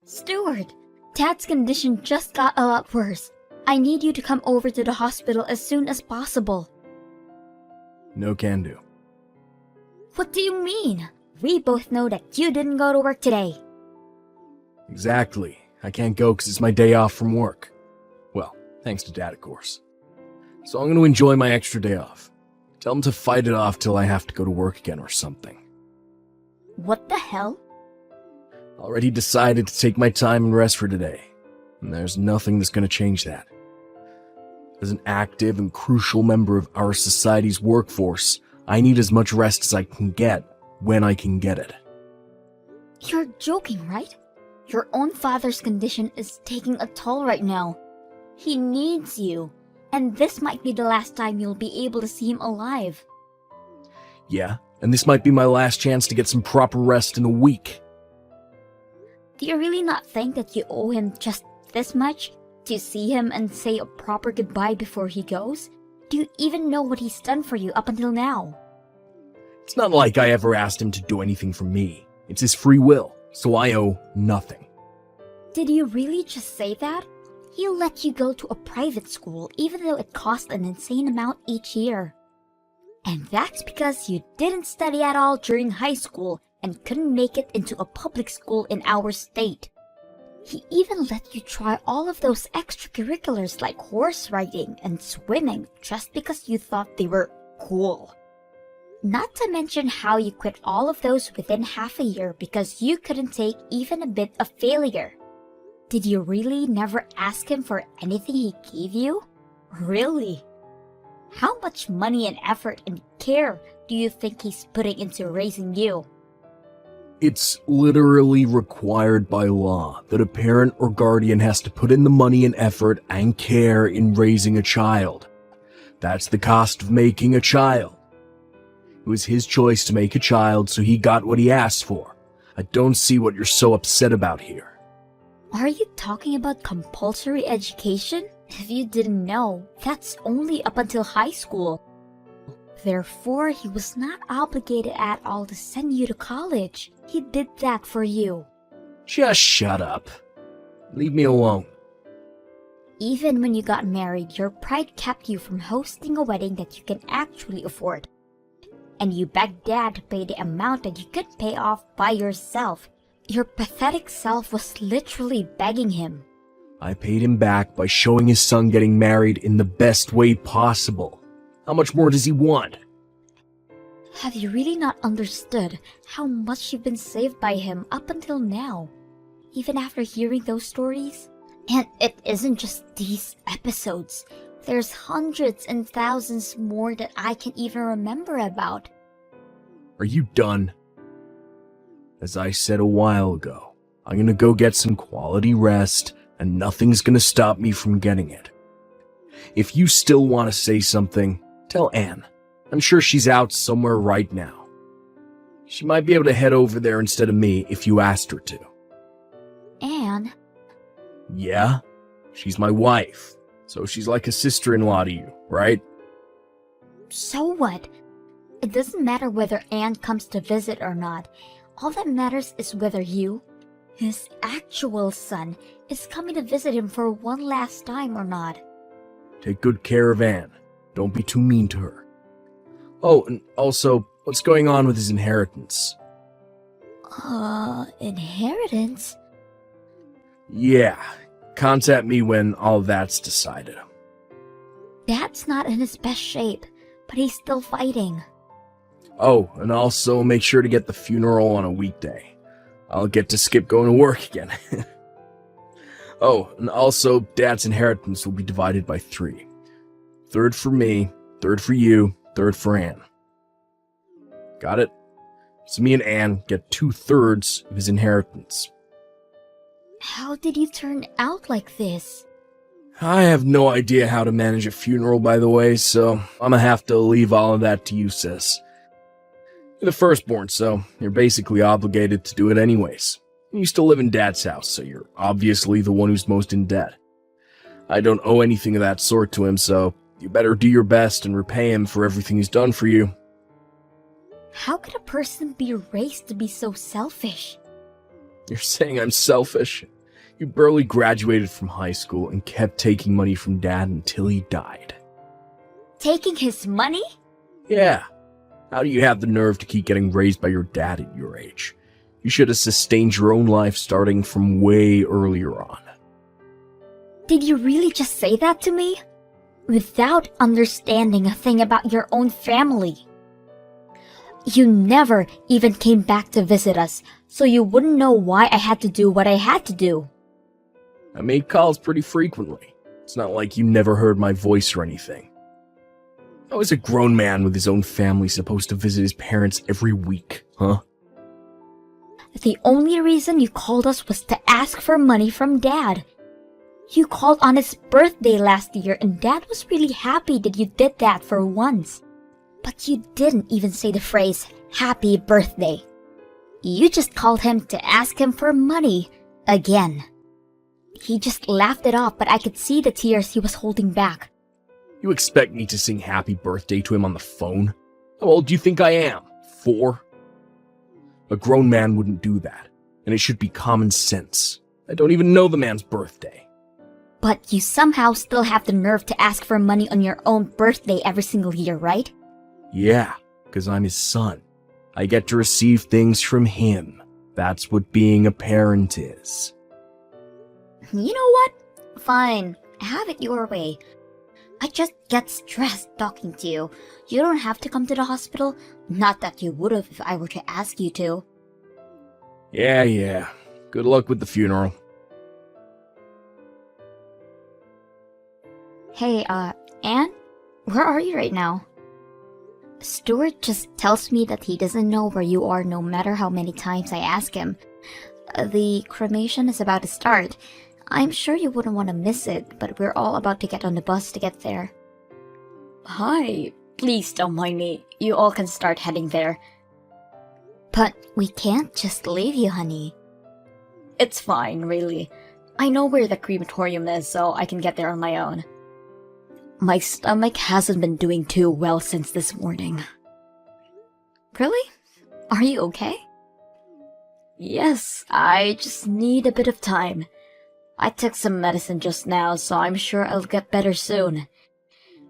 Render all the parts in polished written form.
Stewart, Dad's condition just got a lot worse. I need you to come over to the hospital as soon as possible. No can do. What do you mean? We both know that you didn't go to work today. Exactly. I can't go because it's my day off from work. Well, thanks to Dad, of course. So I'm going to enjoy my extra day off. Tell him to fight it off till I have to go to work again or something. What the hell? Already decided to take my time and rest for today. And there's nothing that's going to change that. As an active and crucial member of our society's workforce, I need as much rest as I can get when I can get it. You're joking, right? Your own father's condition is taking a toll right now. He needs you, and this might be the last time you'll be able to see him alive. Yeah, and this might be my last chance to get some proper rest in a week. Do you really not think that you owe him just this much? To see him and say a proper goodbye before he goes? Do you even know what he's done for you up until now? It's not like I ever asked him to do anything for me. It's his free will, so I owe nothing. Did you really just say that? He'll let you go to a private school even though it costs an insane amount each year. And that's because you didn't study at all during high school and couldn't make it into a public school in our state. He even let you try all of those extracurriculars like horse riding and swimming just because you thought they were cool. Not to mention how you quit all of those within half a year because you couldn't take even a bit of failure. Did you really never ask him for anything he gave you? Really? How much money and effort and care do you think he's putting into raising you? It's literally required by law that a parent or guardian has to put in the money and effort and care in raising a child. That's the cost of making a child. It was his choice to make a child, so he got what he asked for. I don't see what you're so upset about here. Are you talking about compulsory education? If you didn't know, that's only up until high school. Therefore, he was not obligated at all to send you to college. He did that for you. Just shut up. Leave me alone. Even when you got married, your pride kept you from hosting a wedding that you can actually afford. And you begged Dad to pay the amount that you could pay off by yourself. Your pathetic self was literally begging him. I paid him back by showing his son getting married in the best way possible. How much more does he want? Have you really not understood how much you've been saved by him up until now? Even after hearing those stories? And it isn't just these episodes. There's hundreds and thousands more that I can't even remember about. Are you done? As I said a while ago, I'm gonna go get some quality rest, and nothing's gonna stop me from getting it. If you still want to say something, tell Anne. I'm sure she's out somewhere right now. She might be able to head over there instead of me if you asked her to. Anne? Yeah? She's my wife, so she's like a sister-in-law to you, right? So what? It doesn't matter whether Anne comes to visit or not. All that matters is whether you, his actual son, is coming to visit him for one last time or not. Take good care of Anne. Don't be too mean to her. Oh, and also, what's going on with his inheritance? Inheritance? Yeah, contact me when all that's decided. Dad's not in his best shape, but he's still fighting. Oh, and also make sure to get the funeral on a weekday. I'll get to skip going to work again. Oh, and also, Dad's inheritance will be divided by 3. 1/3 for me, 1/3 for you, 1/3 for Anne. Got it? So me and Anne get 2/3 of his inheritance. How did you turn out like this? I have no idea how to manage a funeral, by the way, so I'm gonna have to leave all of that to you, sis. You're the firstborn, so you're basically obligated to do it anyways. You still live in Dad's house, so you're obviously the one who's most in debt. I don't owe anything of that sort to him, so you better do your best and repay him for everything he's done for you. How could a person be raised to be so selfish? You're saying I'm selfish? You barely graduated from high school and kept taking money from Dad until he died. Taking his money? Yeah. How do you have the nerve to keep getting raised by your dad at your age? You should have sustained your own life starting from way earlier on. Did you really just say that to me? Without understanding a thing about your own family? You never even came back to visit us, so you wouldn't know why I had to do what I had to do. I made calls pretty frequently. It's not like you never heard my voice or anything. I was a grown man with his own family supposed to visit his parents every week, huh? The only reason you called us was to ask for money from Dad. You called on his birthday last year and Dad was really happy that you did that for once. But you didn't even say the phrase, happy birthday. You just called him to ask him for money again. He just laughed it off, but I could see the tears he was holding back. You expect me to sing happy birthday to him on the phone? How old do you think I am? 4? A grown man wouldn't do that, and it should be common sense. I don't even know the man's birthday. But you somehow still have the nerve to ask for money on your own birthday every single year, right? Yeah, because I'm his son. I get to receive things from him. That's what being a parent is. You know what? Fine, have it your way. I just get stressed talking to you. You don't have to come to the hospital. Not that you would have if I were to ask you to. Yeah. Good luck with the funeral. Hey, Anne? Where are you right now? Stuart just tells me that he doesn't know where you are no matter how many times I ask him. The cremation is about to start. I'm sure you wouldn't want to miss it, but we're all about to get on the bus to get there. Hi, please don't mind me. You all can start heading there. But we can't just leave you, honey. It's fine, really. I know where the crematorium is, so I can get there on my own. My stomach hasn't been doing too well since this morning. Really? Are you okay? Yes, I just need a bit of time. I took some medicine just now, so I'm sure I'll get better soon.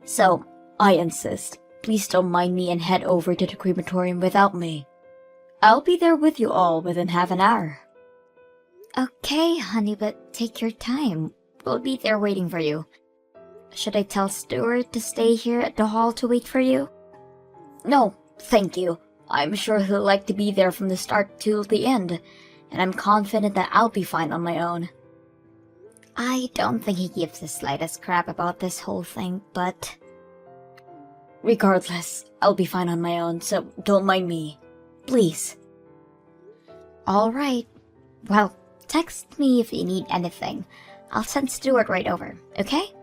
So, I insist, please don't mind me and head over to the crematorium without me. I'll be there with you all within half an hour. Okay, honey, but take your time. We'll be there waiting for you. Should I tell Stuart to stay here at the hall to wait for you? No, thank you. I'm sure he'll like to be there from the start till the end, and I'm confident that I'll be fine on my own. I don't think he gives the slightest crap about this whole thing, but... Regardless, I'll be fine on my own, so don't mind me. Please. Alright. Well, text me if you need anything. I'll send Stuart right over, okay?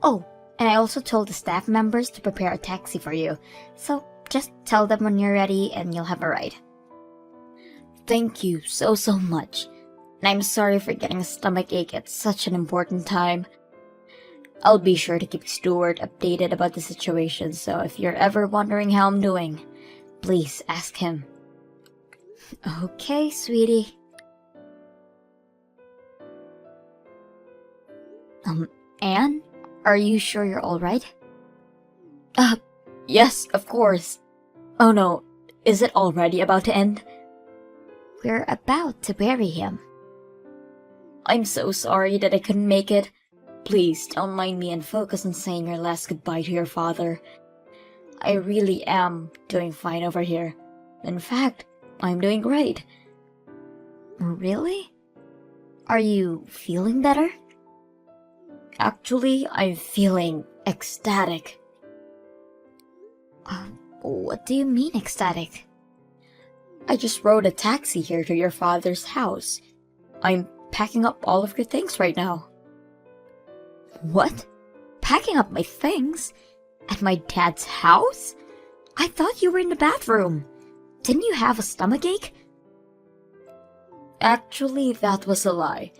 Oh, and I also told the staff members to prepare a taxi for you, so just tell them when you're ready and you'll have a ride. Thank you so much. And I'm sorry for getting a stomachache at such an important time. I'll be sure to keep Stuart updated about the situation, so if you're ever wondering how I'm doing, please ask him. Okay, sweetie. Anne? Are you sure you're alright? Yes, of course. Oh no, is it already about to end? We're about to bury him. I'm so sorry that I couldn't make it. Please don't mind me and focus on saying your last goodbye to your father. I really am doing fine over here. In fact, I'm doing great. Really? Are you feeling better? Actually, I'm feeling ecstatic. What do you mean ecstatic? I just rode a taxi here to your father's house. I'm packing up all of your things right now. What? Packing up my things? At my dad's house? I thought you were in the bathroom. Didn't you have a stomachache? Actually, that was a lie.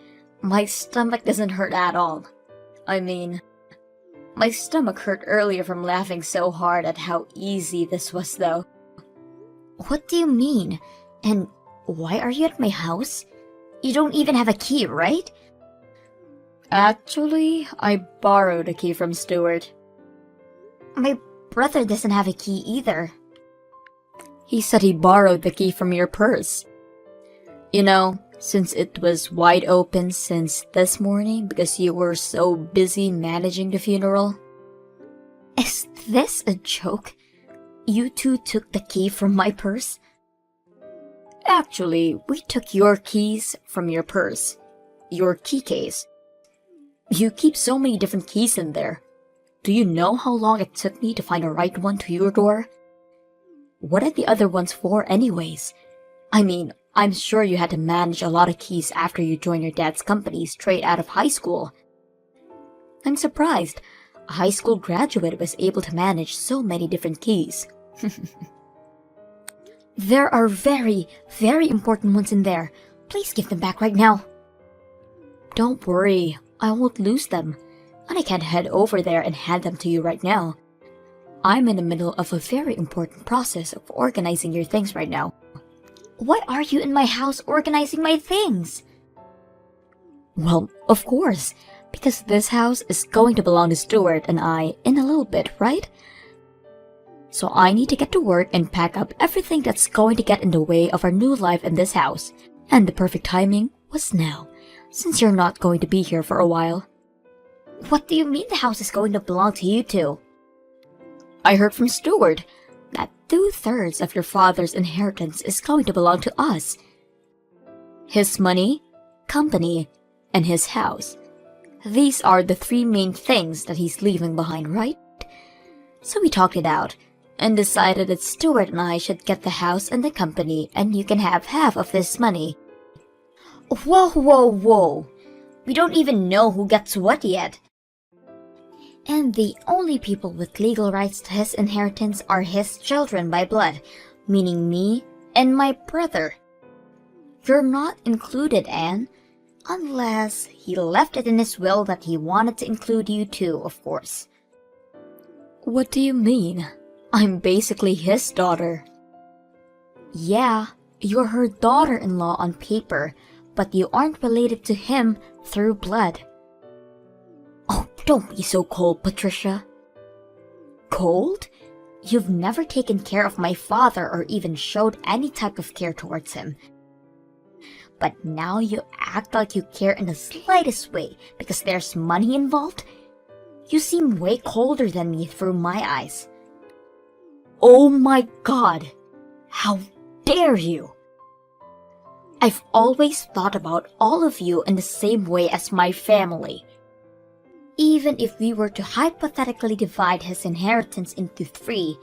My stomach doesn't hurt at all. I mean, my stomach hurt earlier from laughing so hard at how easy this was, though. What do you mean? And why are you at my house? You don't even have a key, right? Actually, I borrowed a key from Stuart. My brother doesn't have a key either. He said he borrowed the key from your purse. You know, since it was wide open since this morning because you were so busy managing the funeral. Is this a joke? You two took the key from my purse? Actually, we took your keys from your purse. Your key case. You keep so many different keys in there. Do you know how long it took me to find the right one to your door? What are the other ones for anyways? I mean, I'm sure you had to manage a lot of keys after you joined your dad's company straight out of high school. I'm surprised a high school graduate was able to manage so many different keys. There are very, very important ones in there. Please give them back right now. Don't worry, I won't lose them. And I can't head over there and hand them to you right now. I'm in the middle of a very important process of organizing your things right now. Why are you in my house organizing my things? Well, of course, because this house is going to belong to Stuart and I in a little bit, right? So I need to get to work and pack up everything that's going to get in the way of our new life in this house. And the perfect timing was now, since you're not going to be here for a while. What do you mean the house is going to belong to you two? I heard from Stuart that 2/3 of your father's inheritance is going to belong to us. His money, company, and his house. These are the 3 main things that he's leaving behind, right? So we talked it out and decided that Stuart and I should get the house and the company and you can have half of this money. Whoa, whoa, whoa. We don't even know who gets what yet. And the only people with legal rights to his inheritance are his children by blood, meaning me and my brother. You're not included, Anne. Unless he left it in his will that he wanted to include you too, of course. What do you mean? I'm basically his daughter. Yeah, you're her daughter-in-law on paper, but you aren't related to him through blood. Oh, don't be so cold, Patricia. Cold? You've never taken care of my father or even showed any type of care towards him. But now you act like you care in the slightest way because there's money involved? You seem way colder than me through my eyes. Oh my God! How dare you! I've always thought about all of you in the same way as my family. Even if we were to hypothetically divide his inheritance into 3,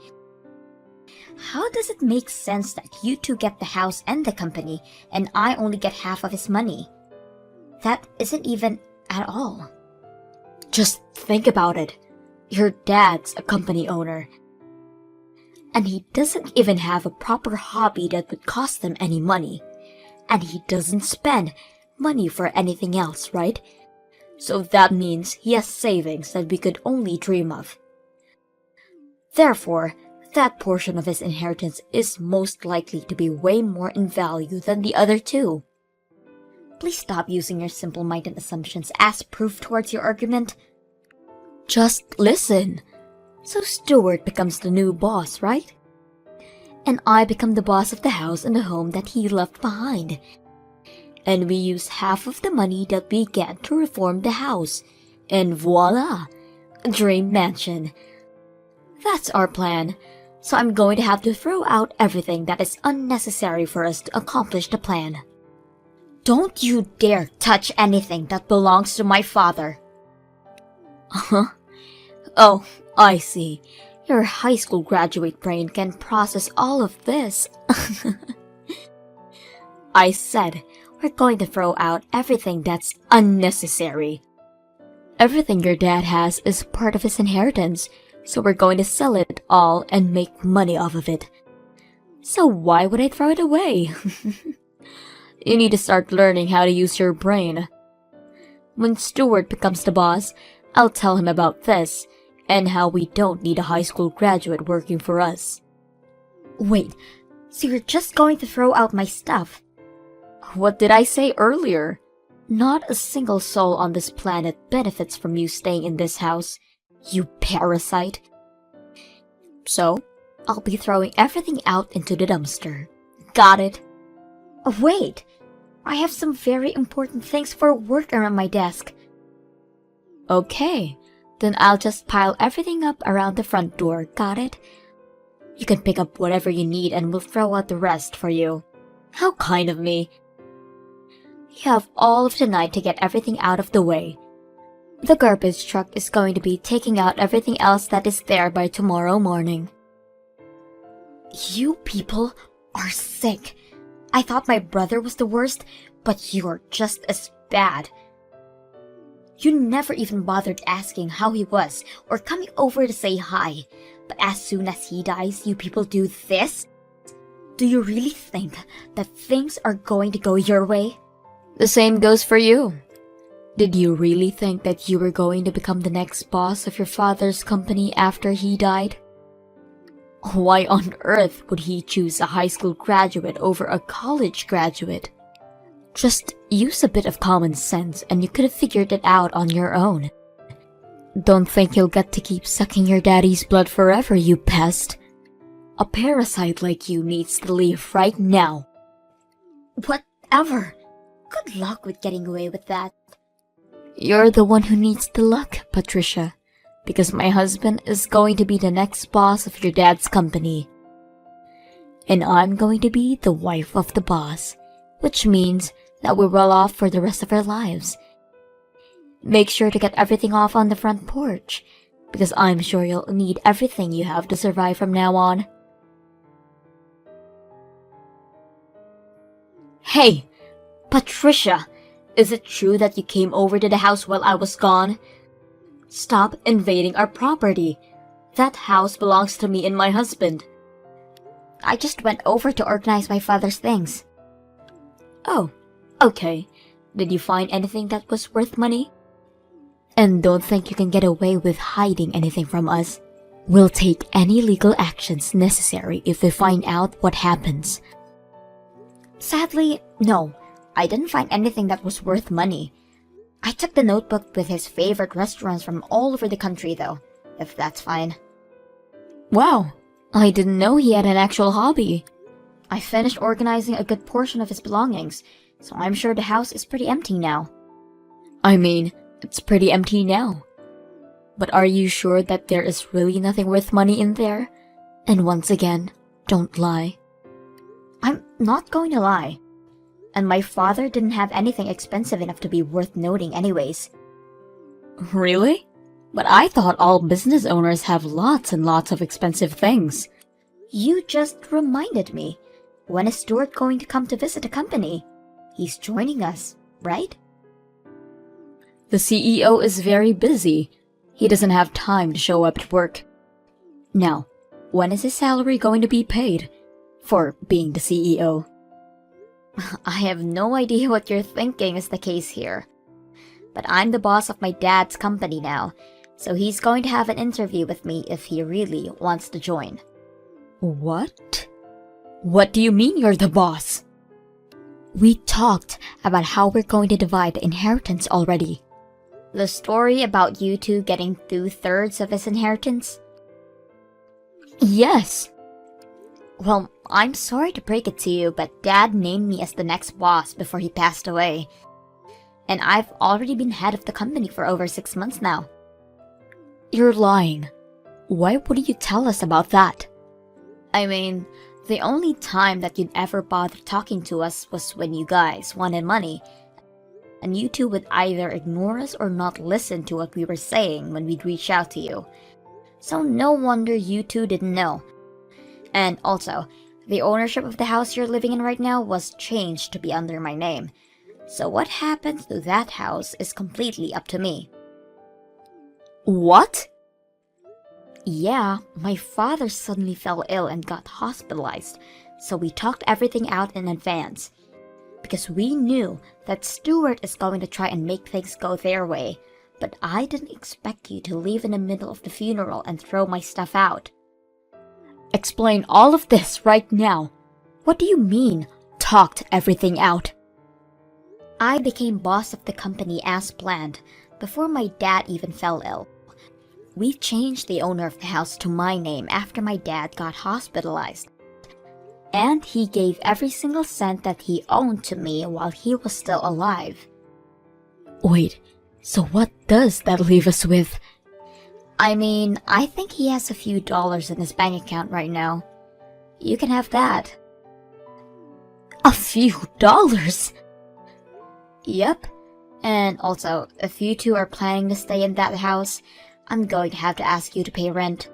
how does it make sense that you two get the house and the company and I only get half of his money? That isn't even at all. Just think about it. Your dad's a company owner. And he doesn't even have a proper hobby that would cost them any money. And he doesn't spend money for anything else, right? So that means he has savings that we could only dream of. Therefore, that portion of his inheritance is most likely to be way more in value than the other 2. Please stop using your simple-minded assumptions as proof towards your argument. Just listen. So Stuart becomes the new boss, right? And I become the boss of the house and the home that he left behind. And we use half of the money that we get to reform the house. And voila! A dream mansion. That's our plan. So I'm going to have to throw out everything that is unnecessary for us to accomplish the plan. Don't you dare touch anything that belongs to my father. Huh? Oh, I see. Your high school graduate brain can process all of this. I said, we're going to throw out everything that's unnecessary. Everything your dad has is part of his inheritance, so we're going to sell it all and make money off of it. So why would I throw it away? You need to start learning how to use your brain. When Stuart becomes the boss, I'll tell him about this, and how we don't need a high school graduate working for us. Wait, so you're just going to throw out my stuff? What did I say earlier? Not a single soul on this planet benefits from you staying in this house, you parasite. So, I'll be throwing everything out into the dumpster. Got it? Oh, wait! I have some very important things for work around my desk. Okay, then I'll just pile everything up around the front door, got it? You can pick up whatever you need and we'll throw out the rest for you. How kind of me. You have all of tonight to get everything out of the way. The garbage truck is going to be taking out everything else that is there by tomorrow morning. You people are sick. I thought my brother was the worst, but you're just as bad. You never even bothered asking how he was or coming over to say hi. But as soon as he dies, you people do this? Do you really think that things are going to go your way? The same goes for you. Did you really think that you were going to become the next boss of your father's company after he died? Why on earth would he choose a high school graduate over a college graduate? Just use a bit of common sense and you could have figured it out on your own. Don't think you'll get to keep sucking your daddy's blood forever, you pest. A parasite like you needs to leave right now. Whatever. Good luck with getting away with that. You're the one who needs the luck, Patricia, because my husband is going to be the next boss of your dad's company. And I'm going to be the wife of the boss, which means that we're well off for the rest of our lives. Make sure to get everything off on the front porch, because I'm sure you'll need everything you have to survive from now on. Hey, Patricia, is it true that you came over to the house while I was gone? Stop invading our property. That house belongs to me and my husband. I just went over to organize my father's things. Oh, okay. Did you find anything that was worth money? And don't think you can get away with hiding anything from us. We'll take any legal actions necessary if we find out what happens. Sadly, no. I didn't find anything that was worth money. I took the notebook with his favorite restaurants from all over the country though, if that's fine. Wow, I didn't know he had an actual hobby. I finished organizing a good portion of his belongings, so I'm sure the house is pretty empty now. I mean, it's pretty empty now. But are you sure that there is really nothing worth money in there? And once again, don't lie. I'm not going to lie. And my father didn't have anything expensive enough to be worth noting anyways. Really? But I thought all business owners have lots and lots of expensive things. You just reminded me. When is Stuart going to come to visit the company? He's joining us, right? The CEO is very busy. He doesn't have time to show up to work. Now, when is his salary going to be paid? For being the CEO. I have no idea what you're thinking is the case here. But I'm the boss of my dad's company now, so he's going to have an interview with me if he really wants to join. What? What do you mean you're the boss? We talked about how we're going to divide the inheritance already. The story about you two getting 2/3 of his inheritance? Yes. Well, I'm sorry to break it to you, but Dad named me as the next boss before he passed away. And I've already been head of the company for over 6 months now. You're lying. Why wouldn't you tell us about that? I mean, the only time that you'd ever bother talking to us was when you guys wanted money. And you two would either ignore us or not listen to what we were saying when we'd reach out to you. So no wonder you two didn't know. And also, the ownership of the house you're living in right now was changed to be under my name. So what happens to that house is completely up to me. What? Yeah, my father suddenly fell ill and got hospitalized, so we talked everything out in advance. Because we knew that Stuart is going to try and make things go their way, but I didn't expect you to leave in the middle of the funeral and throw my stuff out. Explain all of this right now. What do you mean, talked everything out? I became boss of the company as planned before my dad even fell ill. We changed the owner of the house to my name after my dad got hospitalized. And he gave every single cent that he owned to me while he was still alive. Wait, so what does that leave us with? I mean, I think he has a few dollars in his bank account right now. You can have that. A few dollars? Yep. And also, if you two are planning to stay in that house, I'm going to have to ask you to pay rent.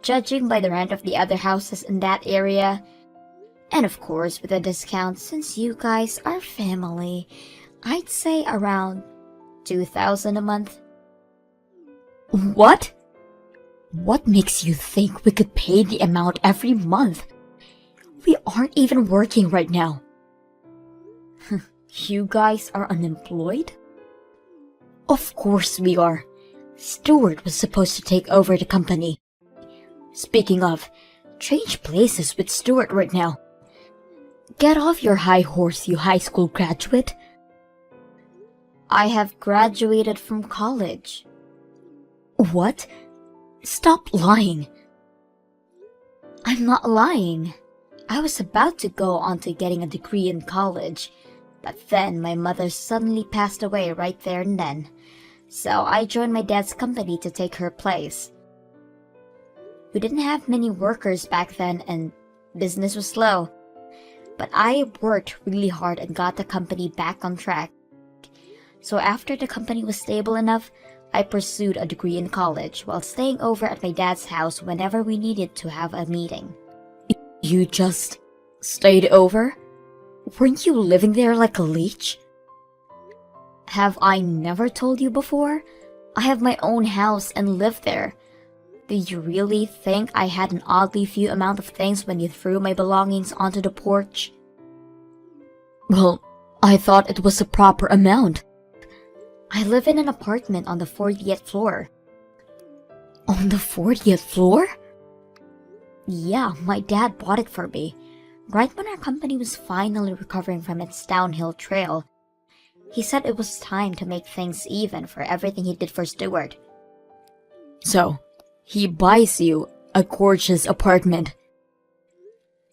Judging by the rent of the other houses in that area, and of course with a discount since you guys are family, I'd say around $2,000 a month. What? What makes you think we could pay the amount every month? We aren't even working right now. You guys are unemployed? Of course we are. Stuart was supposed to take over the company. Speaking of, change places with Stuart right now. Get off your high horse, you high school graduate. I have graduated from college. What? Stop lying. I'm not lying. I was about to go on to getting a degree in college, but then my mother suddenly passed away right there and then. So I joined my dad's company to take her place. We didn't have many workers back then and business was slow. But I worked really hard and got the company back on track. So after the company was stable enough, I pursued a degree in college while staying over at my dad's house whenever we needed to have a meeting. You just stayed over? Weren't you living there like a leech? Have I never told you before? I have my own house and live there. Do you really think I had an oddly few amount of things when you threw my belongings onto the porch? Well, I thought it was a proper amount. I live in an apartment on the 40th floor. On the 40th floor? Yeah, my dad bought it for me. Right when our company was finally recovering from its downhill trail, he said it was time to make things even for everything he did for Stuart. So, he buys you a gorgeous apartment.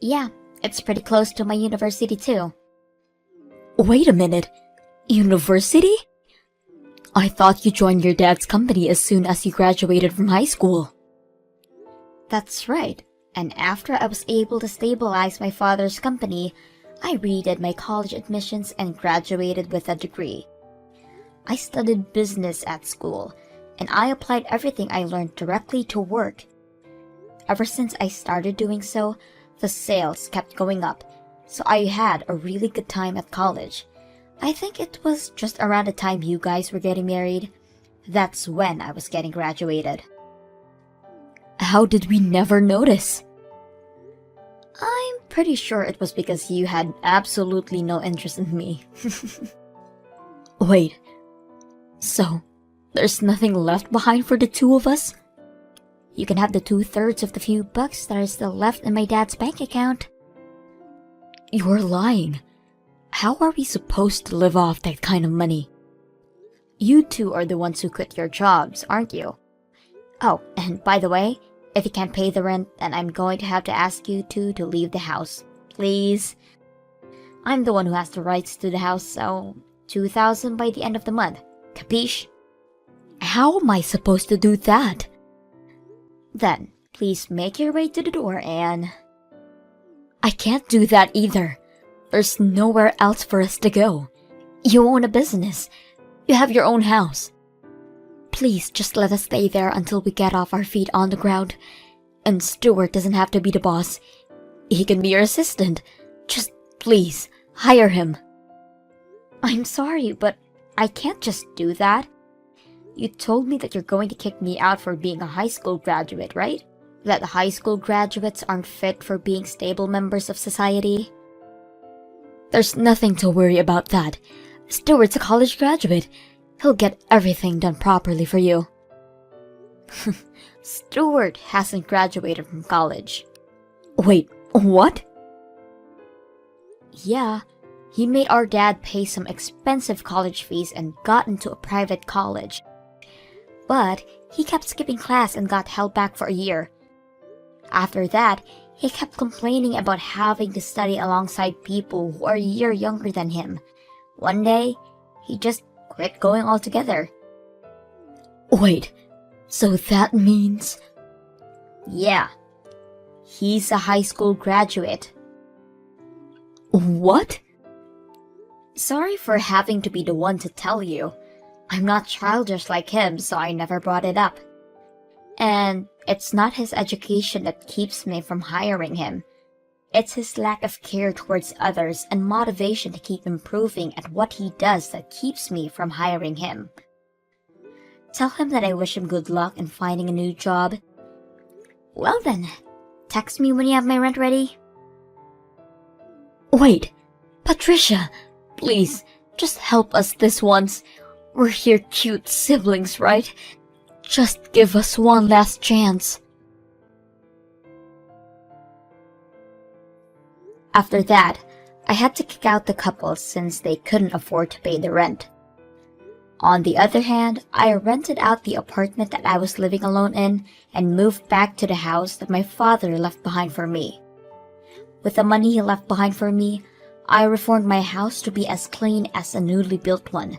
Yeah, it's pretty close to my university too. Wait a minute. University? I thought you joined your dad's company as soon as you graduated from high school. That's right. And after I was able to stabilize my father's company, I redid my college admissions and graduated with a degree. I studied business at school, and I applied everything I learned directly to work. Ever since I started doing so, the sales kept going up, so I had a really good time at college. I think it was just around the time you guys were getting married. That's when I was getting graduated. How did we never notice? I'm pretty sure it was because you had absolutely no interest in me. Wait, so there's nothing left behind for the two of us? You can have the 2/3 of the few bucks that are still left in my dad's bank account. You're lying. How are we supposed to live off that kind of money? You two are the ones who quit your jobs, aren't you? Oh, and by the way, if you can't pay the rent, then I'm going to have to ask you two to leave the house. Please. I'm the one who has the rights to the house, so $2,000 by the end of the month. Capiche? How am I supposed to do that? Then, please make your way to the door and... I can't do that either. There's nowhere else for us to go. You own a business. You have your own house. Please just let us stay there until we get off our feet on the ground. And Stuart doesn't have to be the boss. He can be your assistant. Just please, hire him. I'm sorry, but I can't just do that. You told me that you're going to kick me out for being a high school graduate, right? That high school graduates aren't fit for being stable members of society. There's nothing to worry about that. Stuart's a college graduate. He'll get everything done properly for you. Stuart hasn't graduated from college. Wait, what? Yeah, He made our dad pay some expensive college fees and got into a private college. But he kept skipping class and got held back for a year. After that, he kept complaining about having to study alongside people who are a year younger than him. One day, he just quit going altogether. Wait, so that means... Yeah, he's a high school graduate. What? Sorry for having to be the one to tell you. I'm not childish like him, so I never brought it up. And it's not his education that keeps me from hiring him. It's his lack of care towards others and motivation to keep improving at what he does that keeps me from hiring him. Tell him that I wish him good luck in finding a new job. Well then, text me when you have my rent ready. Wait, Patricia, please, just help us this once. We're here cute siblings, right? Just give us one last chance. After that, I had to kick out the couple since they couldn't afford to pay the rent. On the other hand, I rented out the apartment that I was living alone in and moved back to the house that my father left behind for me. With the money he left behind for me, I reformed my house to be as clean as a newly built one.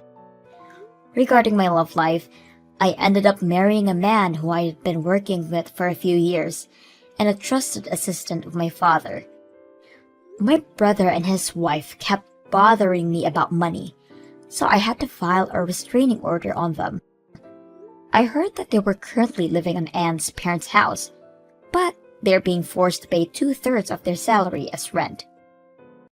Regarding my love life, I ended up marrying a man who I had been working with for a few years and a trusted assistant of my father. My brother and his wife kept bothering me about money, so I had to file a restraining order on them. I heard that they were currently living in Anne's parents' house, but they're being forced to pay 2/3 of their salary as rent.